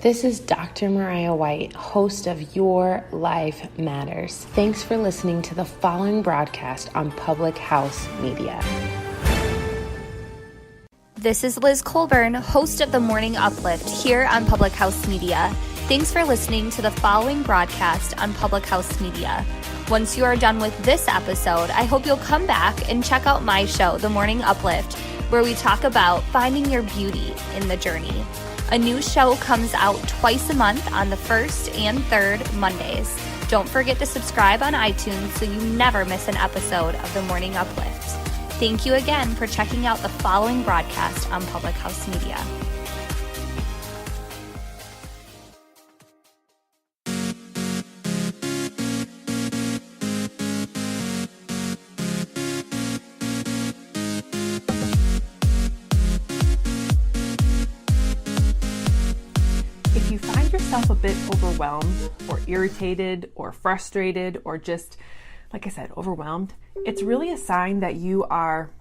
This is Dr. Mariah White, host of Your Life Matters. Thanks for listening to the following broadcast on Public House Media. This is Liz Colburn, host of The Morning Uplift here on Public House Media. Thanks for listening to the following broadcast on Public House Media. Once you are done with this episode, I hope you'll come back and check out my show, The Morning Uplift, where we talk about finding your beauty in the journey. A new show comes out twice a month on the first and third Mondays. Don't forget to subscribe on iTunes so you never miss an episode of The Morning Uplift. Thank you again for checking out the following broadcast on Public House Media. If you find yourself a bit overwhelmed or irritated or frustrated or just, like I said, overwhelmed, it's really a sign that you are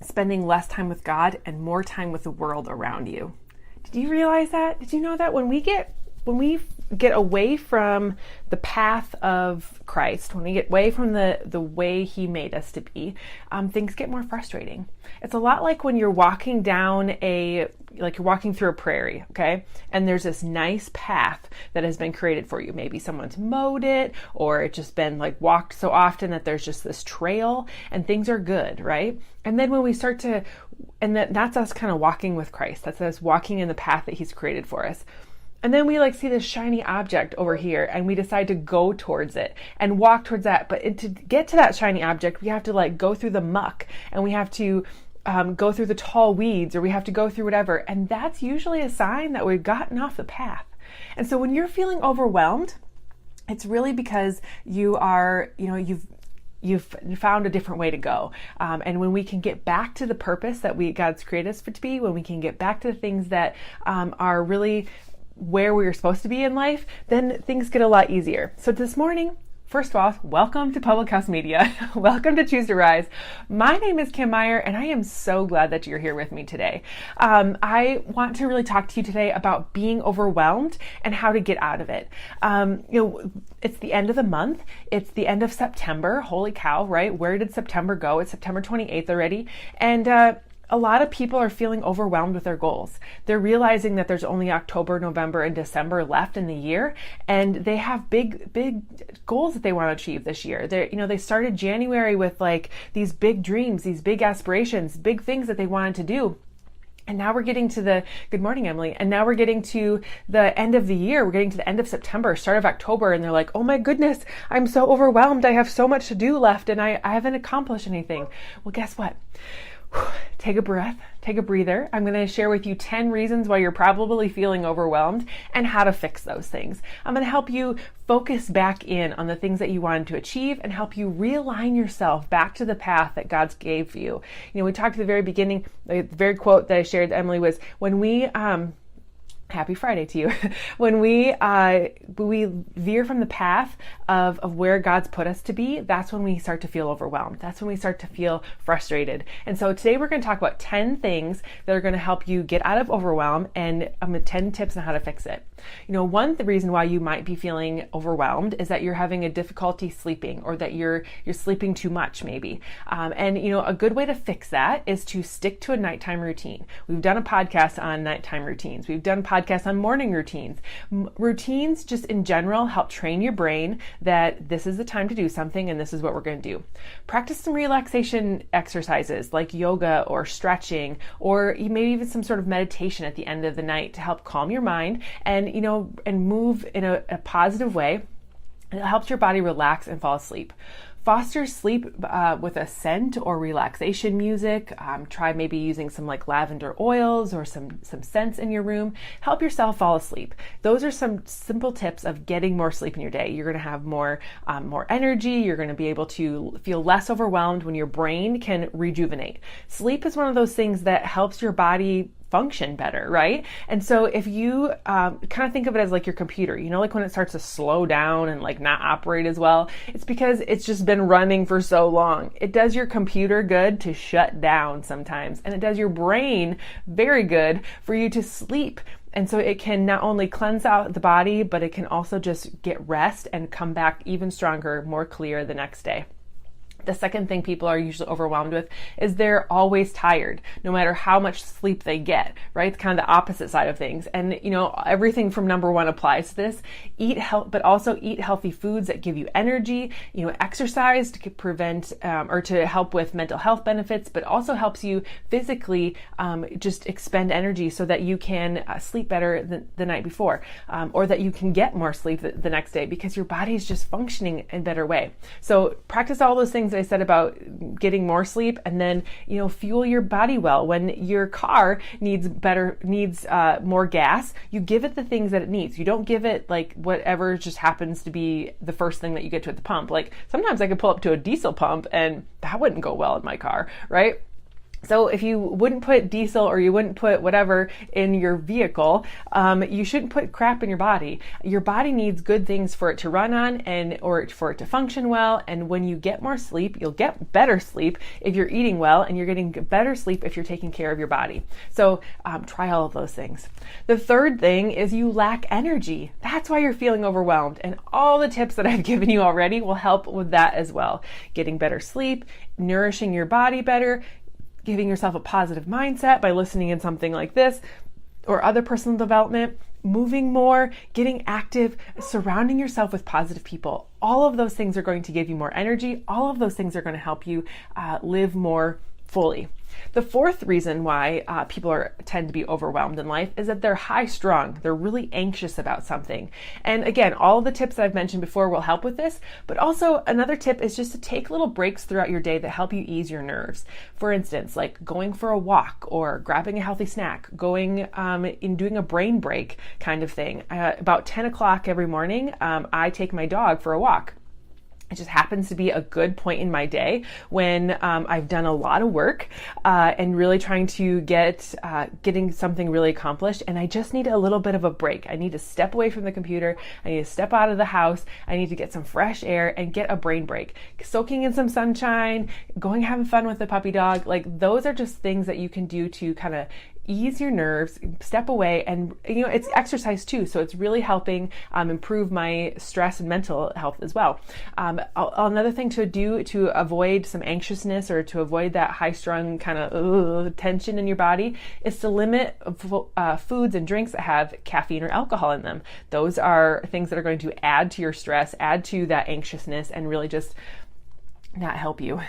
spending less time with God and more time with the world around you. Did you realize that? Did you know that when we get away from the path of Christ, when we get away from the way He made us to be, things get more frustrating. It's a lot like when you're walking you're walking through a prairie, okay? And there's this nice path that has been created for you. Maybe someone's mowed it, or it's just been like walked so often that there's just this trail and things are good, right? And then when we start to, and that's us kind of walking with Christ. That's us walking in the path that He's created for us. And then we see this shiny object over here and we decide to go towards it and walk towards that. But to get to that shiny object, we have to go through the muck and we have to go through the tall weeds, or we have to go through whatever. And that's usually a sign that we've gotten off the path. And so when you're feeling overwhelmed, it's really because you've found a different way to go. And when we can get back to the purpose that God's created us to be, when we can get back to the things that are really where we're supposed to be in life, then things get a lot easier. So this morning, first of all, welcome to Public House Media. Welcome to Choose to Rise. My name is Kim Meyer, and I am so glad that you're here with me today. I want to really talk to you today about being overwhelmed and how to get out of it. It's the end of the month. It's the end of September. Holy cow, right? Where did September go? It's September 28th already. And a lot of people are feeling overwhelmed with their goals. They're realizing that there's only October, November, and December left in the year, and they have big goals that they want to achieve this year. They started January with these big dreams, these big aspirations, big things that they wanted to do. And now we're getting to good morning, Emily. And now we're getting to the end of the year. We're getting to the end of September, start of October. And they're like, oh my goodness, I'm so overwhelmed. I have so much to do left and I haven't accomplished anything. Well, guess what? Take a breath, take a breather. I'm going to share with you 10 reasons why you're probably feeling overwhelmed and how to fix those things. I'm going to help you focus back in on the things that you wanted to achieve and help you realign yourself back to the path that God's gave you. We talked at the very beginning, the very quote that I shared with Emily was, when we, happy Friday to you. When we veer from the path of where God's put us to be, that's when we start to feel overwhelmed. That's when we start to feel frustrated. And so today we're going to talk about 10 things that are going to help you get out of overwhelm and 10 tips on how to fix it. One reason why you might be feeling overwhelmed is that you're having a difficulty sleeping, or that you're sleeping too much maybe. And a good way to fix that is to stick to a nighttime routine. We've done a podcast on nighttime routines. We've done podcasts on morning routines. Routines just in general help train your brain that this is the time to do something and this is what we're going to do. Practice some relaxation exercises like yoga or stretching, or maybe even some sort of meditation at the end of the night to help calm your mind and move in a positive way. It helps your body relax and fall asleep. Foster sleep with a scent or relaxation music. Try maybe using some lavender oils or some scents in your room. Help yourself fall asleep. Those are some simple tips of getting more sleep in your day. You're going to have more energy. You're going to be able to feel less overwhelmed when your brain can rejuvenate. Sleep is one of those things that helps your body function better, right? And so if you kind of think of it as like your computer, you know, like when it starts to slow down and like not operate as well, it's because it's just been running for so long. It does your computer good to shut down sometimes, and it does your brain very good for you to sleep And so it can not only cleanse out the body, but it can also just get rest and come back even stronger, more clear the next day. The second thing people are usually overwhelmed with is they're always tired, no matter how much sleep they get, right? It's kind of the opposite side of things. And, everything from number one applies to this. But also eat healthy foods that give you energy, exercise to prevent or to help with mental health benefits, but also helps you physically just expend energy so that you can sleep better the night before, or that you can get more sleep the next day because your body is just functioning in a better way. So practice all those things that I said about getting more sleep, and then fuel your body well. When your car needs more gas, you give it the things that it needs. You don't give it like whatever just happens to be the first thing that you get to at the pump. Like sometimes I could pull up to a diesel pump and that wouldn't go well in my car, right? So if you wouldn't put diesel or you wouldn't put whatever in your vehicle, you shouldn't put crap in your body. Your body needs good things for it to run on or for it to function well. And when you get more sleep, you'll get better sleep if you're eating well, and you're getting better sleep if you're taking care of your body. So try all of those things. The third thing is you lack energy. That's why you're feeling overwhelmed. And all the tips that I've given you already will help with that as well. Getting better sleep, nourishing your body better, giving yourself a positive mindset by listening in something like this or other personal development, moving more, getting active, surrounding yourself with positive people. All of those things are going to give you more energy. All of those things are going to help you live more fully. The fourth reason why people tend to be overwhelmed in life is that they're high strung. They're really anxious about something. And again, all of the tips that I've mentioned before will help with this, but also another tip is just to take little breaks throughout your day that help you ease your nerves. For instance, like going for a walk or grabbing a healthy snack, going in doing a brain break kind of thing. About 10 o'clock every morning, I take my dog for a walk. It just happens to be a good point in my day when I've done a lot of work and really trying to getting something really accomplished. And I just need a little bit of a break. I need to step away from the computer. I need to step out of the house. I need to get some fresh air and get a brain break. Soaking in some sunshine, going having fun with the puppy dog. Like those are just things that you can do to kind of ease your nerves, step away, and it's exercise too, so it's really helping improve my stress and mental health as well. Another thing to do to avoid some anxiousness or to avoid that high-strung kind of tension in your body is to limit foods and drinks that have caffeine or alcohol in them. Those are things that are going to add to your stress, add to that anxiousness, and really just not help you.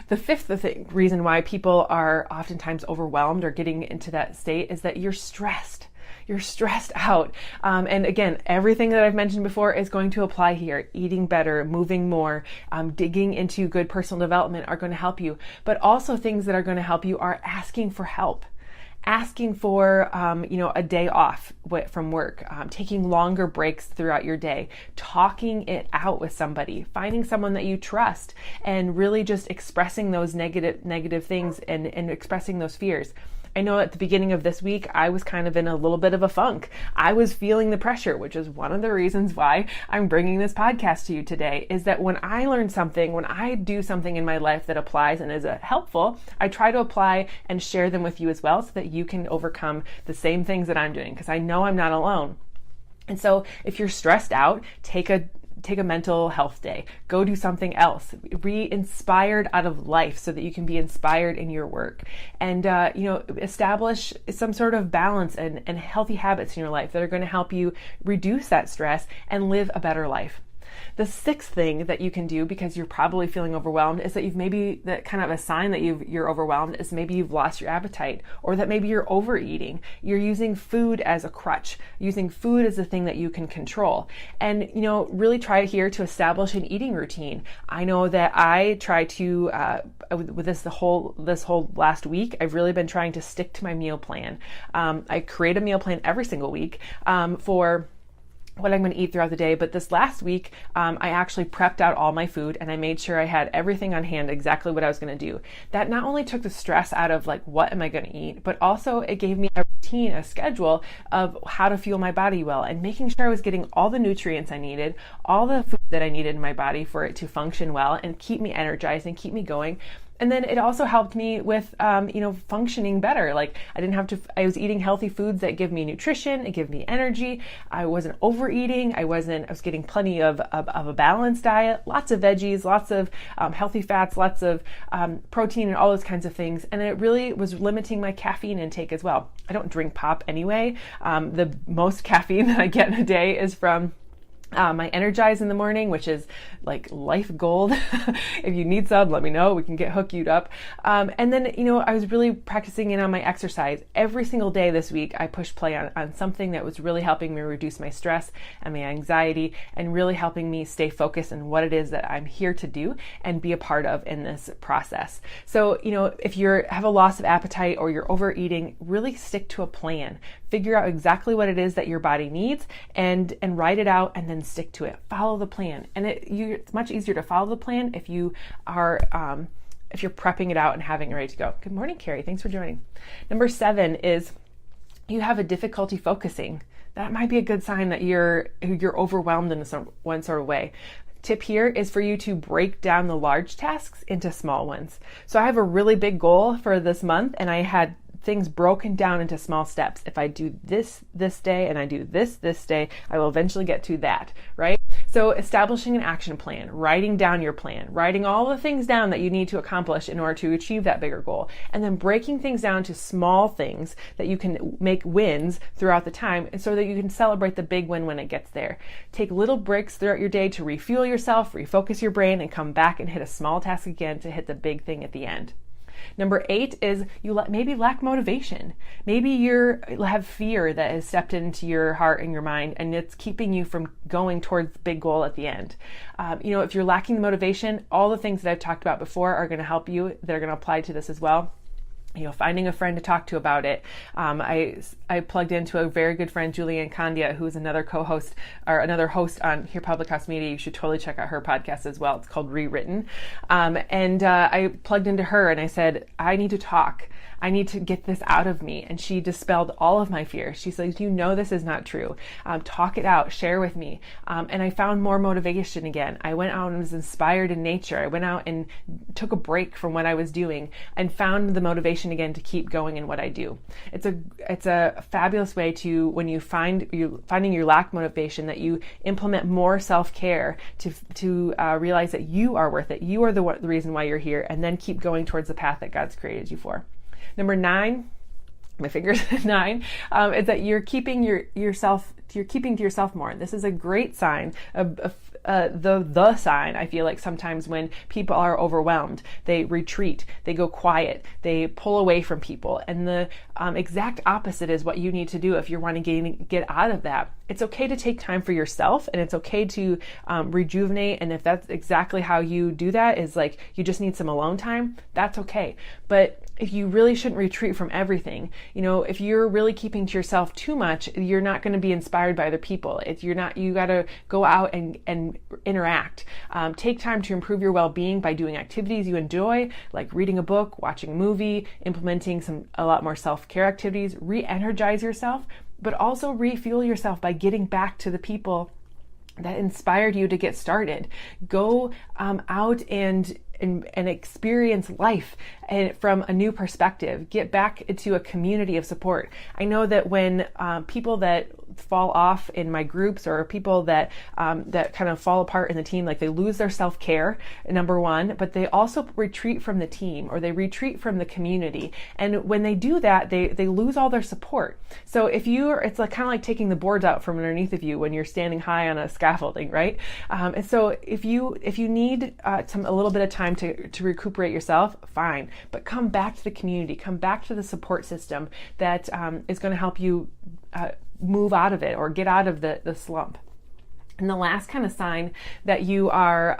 The fifth reason why people are oftentimes overwhelmed or getting into that state is that you're stressed. You're stressed out. And again, everything that I've mentioned before is going to apply here. Eating better, moving more, digging into good personal development are going to help you. But also things that are going to help you are asking for help. Asking for, a day off from work, taking longer breaks throughout your day, talking it out with somebody, finding someone that you trust, and really just expressing those negative things and expressing those fears. I know at the beginning of this week, I was kind of in a little bit of a funk. I was feeling the pressure, which is one of the reasons why I'm bringing this podcast to you today, is that when I learn something, when I do something in my life that applies and is helpful, I try to apply and share them with you as well so that you can overcome the same things that I'm doing, because I know I'm not alone. And so if you're stressed out, take a mental health day. Go do something else. Be inspired out of life so that you can be inspired in your work. And, establish some sort of balance and healthy habits in your life that are going to help you reduce that stress and live a better life. The sixth thing that you can do, because you're probably feeling overwhelmed, is that that kind of a sign that you're overwhelmed is maybe you've lost your appetite, or that maybe you're overeating. You're using food as a crutch, using food as a thing that you can control. And, really try here to establish an eating routine. I know that I try to, with this whole last week, I've really been trying to stick to my meal plan. I create a meal plan every single week for what I'm going to eat throughout the day. But this last week, I actually prepped out all my food and I made sure I had everything on hand, exactly what I was going to do. That not only took the stress out of like, what am I going to eat, but also it gave me a routine, a schedule of how to fuel my body well and making sure I was getting all the nutrients I needed, all the food that I needed in my body for it to function well and keep me energized and keep me going. And then it also helped me with, functioning better. Like I was eating healthy foods that give me nutrition, it gave me energy. I wasn't overeating. I was getting plenty of a balanced diet, lots of veggies, lots of healthy fats, lots of protein and all those kinds of things. And it really was limiting my caffeine intake as well. I don't drink pop anyway. The most caffeine that I get in a day is from my Energize in the morning, which is like life gold. If you need some, let me know. We can hook you up. And then, I was really practicing in on my exercise. Every single day this week, I pushed play on something that was really helping me reduce my stress and my anxiety and really helping me stay focused on what it is that I'm here to do and be a part of in this process. So, if you have a loss of appetite or you're overeating, really stick to a plan. Figure out exactly what it is that your body needs and write it out and then stick to it. Follow the plan. And it's much easier to follow the plan if you are if you're prepping it out and having it ready to go. Good morning, Carrie. Thanks for joining. Number 7 is you have a difficulty focusing. That might be a good sign that you're overwhelmed in one sort of way. Tip here is for you to break down the large tasks into small ones. So I have a really big goal for this month, and I had things broken down into small steps. If I do this day and I do this day, I will eventually get to that, right? So establishing an action plan, writing down your plan, writing all the things down that you need to accomplish in order to achieve that bigger goal, and then breaking things down to small things that you can make wins throughout the time so that you can celebrate the big win when it gets there. Take little breaks throughout your day to refuel yourself, refocus your brain, and come back and hit a small task again to hit the big thing at the end. Number 8 is you maybe lack motivation. Maybe you have fear that has stepped into your heart and your mind, and it's keeping you from going towards the big goal at the end. If you're lacking the motivation, all the things that I've talked about before are going to help you. They're going to apply to this as well. Finding a friend to talk to about it. I plugged into a very good friend, Julianne Candia, who's another co-host or another host on here, Public House Media. You should totally check out her podcast as well. It's called Rewritten. I plugged into her and I said, I need to talk. I need to get this out of me. And she dispelled all of my fears. She says, this is not true. Talk it out, share with me. And I found more motivation again. I went out and was inspired in nature. I went out and took a break from what I was doing and found the motivation again to keep going in what I do. It's a fabulous way to, when you finding your lack motivation, that you implement more self-care to realize that you are worth it. You are the reason why you're here, and then keep going towards the path that God's created you for. Number 9, my fingers 9, is that you're keeping to yourself more. This is a great sign of the sign, I feel like, sometimes when people are overwhelmed. They retreat, they go quiet, they pull away from people. And the exact opposite is what you need to do if you're wanting to get out of that. It's okay to take time for yourself, and it's okay to rejuvenate. And if that's exactly how you do that, is like you just need some alone time, that's okay. But if you really shouldn't retreat from everything, if you're really keeping to yourself too much, you're not going to be inspired by other people. You got to go out and interact. Take time to improve your well-being by doing activities you enjoy, like reading a book, watching a movie, implementing a lot more self-care activities. Re-energize yourself, but also refuel yourself by getting back to the people that inspired you to get started. Go out and experience life from a new perspective. Get back into a community of support. I know that when people that fall off in my groups, or people that kind of fall apart in the team, like they lose their self-care, number 1, but they also retreat from the team, or they retreat from the community. And when they do that, they lose all their support. So it's like kind of like taking the boards out from underneath of you when you're standing high on a scaffolding, right? And so if you need a little bit of time to recuperate yourself, fine, but come back to the community, come back to the support system that is going to help you move out of it or get out of the slump. And the last kind of sign that you are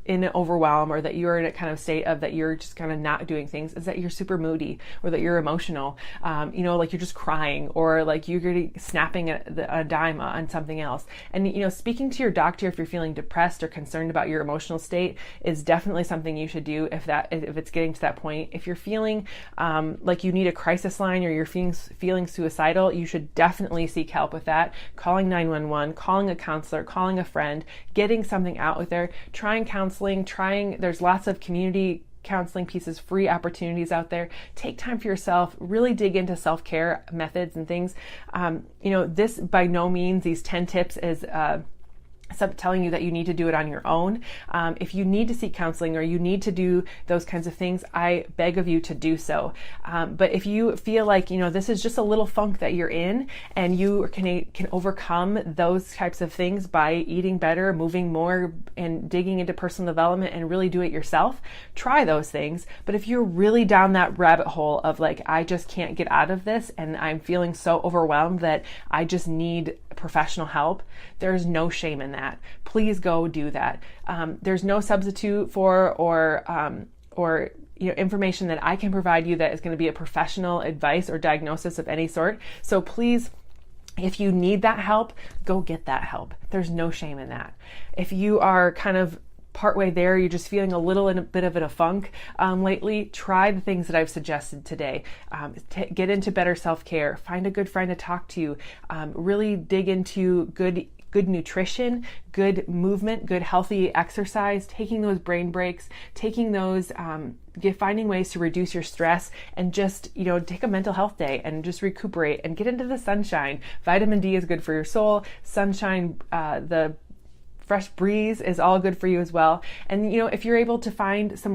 in overwhelm, or that you're in a kind of state of that you're just kind of not doing things, is that you're super moody, or that you're emotional, like you're just crying, or like you're snapping a dime on something else. And, speaking to your doctor if you're feeling depressed or concerned about your emotional state is definitely something you should do if it's getting to that point. If you're feeling like you need a crisis line, or you're feeling suicidal, you should definitely seek help with that. Calling 911, calling a counselor, calling a friend, getting something out with there, trying counseling counseling, there's lots of community counseling pieces, free opportunities out there. Take time for yourself, really dig into self-care methods and things. This by no means, these 10 tips is telling you that you need to do it on your own. If you need to seek counseling or you need to do those kinds of things, I beg of you to do so. But if you feel like, this is just a little funk that you're in and you can overcome those types of things by eating better, moving more, and digging into personal development and really do it yourself, try those things. But if you're really down that rabbit hole of like, I just can't get out of this and I'm feeling so overwhelmed that I just need professional help, there's no shame in that. Please go do that. There's no substitute for or information that I can provide you that is going to be a professional advice or diagnosis of any sort. So please, if you need that help, go get that help. There's no shame in that. If you are kind of partway there, you're just feeling a bit of a funk lately, try the things that I've suggested today. Get into better self-care, find a good friend to talk to, really dig into good nutrition, good movement, good healthy exercise, taking those brain breaks, taking those, finding ways to reduce your stress, and just, take a mental health day and just recuperate and get into the sunshine. Vitamin D is good for your soul. Sunshine, the fresh breeze is all good for you as well. And, if you're able to find some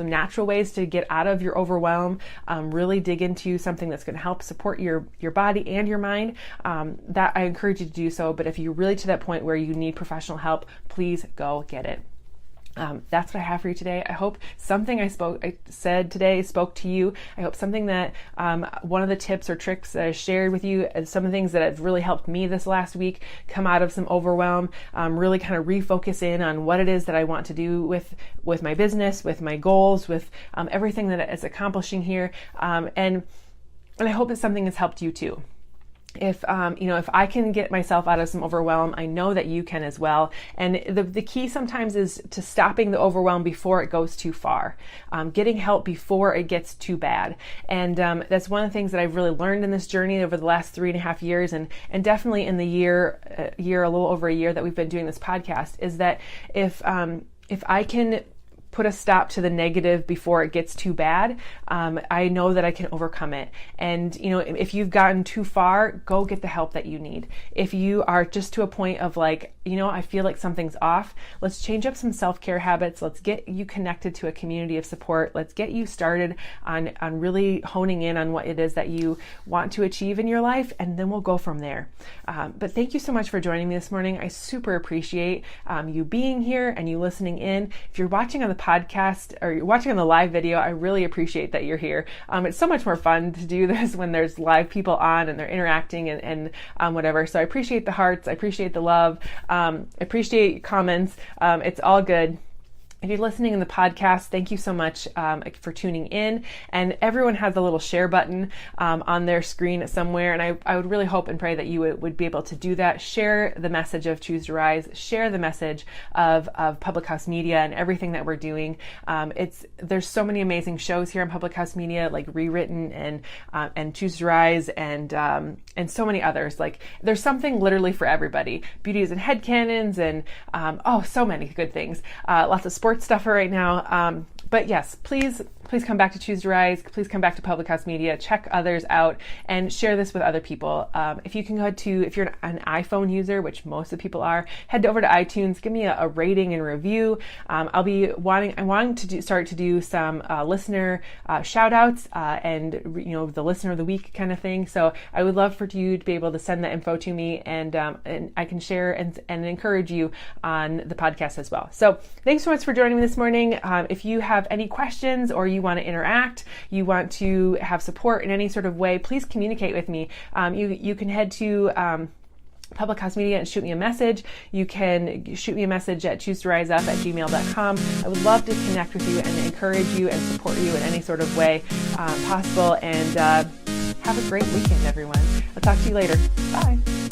natural ways to get out of your overwhelm, really dig into something that's going to help support your body and your mind, that I encourage you to do so. But if you're really to that point where you need professional help, please go get it. That's what I have for you today. I hope something I said today spoke to you. I hope something that one of the tips or tricks that I shared with you, some of the things that have really helped me this last week come out of some overwhelm, really kind of refocus in on what it is that I want to do with my business, with my goals, with everything that it's accomplishing here. And I hope that something has helped you too. If I can get myself out of some overwhelm, I know that you can as well. And the key sometimes is to stopping the overwhelm before it goes too far, getting help before it gets too bad. And that's one of the things that I've really learned in this journey over the last 3.5 years, and definitely in the year, a little over a year that we've been doing this podcast, is that if I can put a stop to the negative before it gets too bad, I know that I can overcome it. And, if you've gotten too far, go get the help that you need. If you are just to a point of like, I feel like something's off, let's change up some self-care habits. Let's get you connected to a community of support. Let's get you started on really honing in on what it is that you want to achieve in your life, and then we'll go from there. But thank you so much for joining me this morning. I super appreciate you being here and you listening in. If you're watching on the podcast or you're watching on the live video, I really appreciate that you're here. It's so much more fun to do this when there's live people on and they're interacting and whatever. So I appreciate the hearts. I appreciate the love. I appreciate comments. It's all good. If you're listening in the podcast, thank you so much for tuning in. And everyone has a little share button on their screen somewhere. And I would really hope and pray that you would be able to do that. Share the message of Choose to Rise. Share the message of Public House Media and everything that we're doing. There's so many amazing shows here on Public House Media, like Rewritten and Choose to Rise and so many others. Like there's something literally for everybody. Beauties and headcanons and so many good things. Lots of sports stuff right now. But yes, please come back to Choose to Rise. Please come back to Public House Media. Check others out and share this with other people. If you can if you're an iPhone user, which most of the people are, head over to iTunes. Give me a rating and review. I'm wanting to start to do some listener shout outs and the listener of the week kind of thing. So I would love for you to be able to send that info to me, and I can share and encourage you on the podcast as well. So thanks so much for joining me this morning. If you have any questions or you want to interact, you want to have support in any sort of way, please communicate with me. You can head to Public House Media and shoot me a message. You can shoot me a message at choosetoriseup@gmail.com. I would love to connect with you and encourage you and support you in any sort of way possible. And have a great weekend, everyone. I'll talk to you later. Bye.